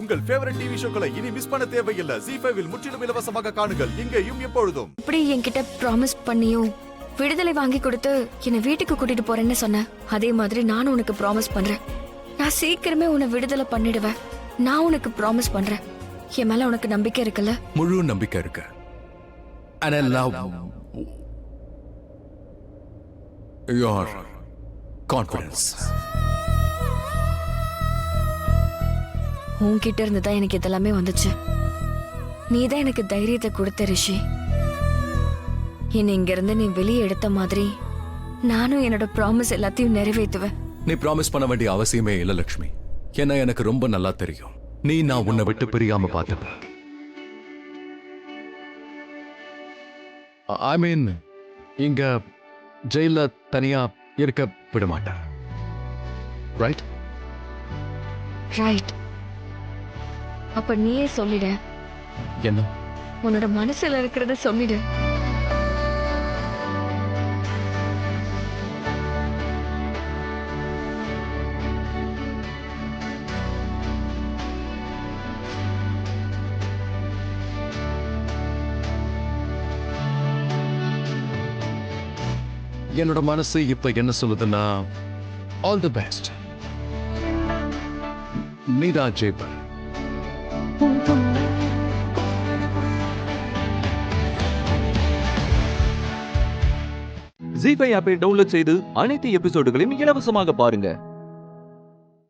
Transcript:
உங்கள் favourite TV ஷோக்களை இனி miss பண்ண தேவையில்லை. ZEE5 இல் முற்றிலும் இலவசமாக காணுங்கள், இங்கேயும் எப்பொழுதும். இப்படி என்கிட்ட ப்ராமிஸ் பண்ணியும் விடுதலை வாங்கி கொடுத்து என்னை வீட்டுக்கு கூட்டிட்டு போறேன்னு சொன்ன அதே மாதிரி நானும் உனக்கு ப்ராமிஸ் பண்றேன். நான் சீக்கிரமே உன்னை விடுதலை பண்ணிடுவேன். நான் உனக்கு ப்ராமிஸ் பண்றேன். என் மேல உனக்கு நம்பிக்கை இருக்குல்ல? முழு நம்பிக்கை இருக்கு. And I love your confidence. உன்கிட்ட இருந்து தான் எனக்கு இதெல்லாமே வந்துச்சு. நீதான் எனக்கு தைரியத்தை கொடுத்த ரிஷி. என்னை இங்க இருந்து நீ வெளியே எடுத்த மாதிரி நானும் என்னோட ப்ராமிஸ் எல்லாத்தையும் நிறைவேற்றுவேன். நீ ப்ராமிஸ் பண்ண வேண்டிய அவசியமே இல்ல லட்சுமி. ஏன்னா எனக்கு ரொம்ப நல்லா தெரியும் நீ நான் உன்னை விட்டு பிரியாம பார்த்துப்ப. ஐ மீன் இங்க ஜெயில தனியா இருக்க விட மாட்டேன். ரைட்? ரைட். அப்ப நீயே சொல்லிட. என்ன? உன்னோட மனசுல இருக்கிறத சொல்லிடு. என்னோட மனசு இப்ப என்ன சொல்லுதுன்னா ஆல் தி பெஸ்ட். நீதா ஜெய்பர். ZEE5 ஆப்பை டவுன்லோட் செய்து அனைத்து எபிசோடுகளையும் இலவசமாக பாருங்க.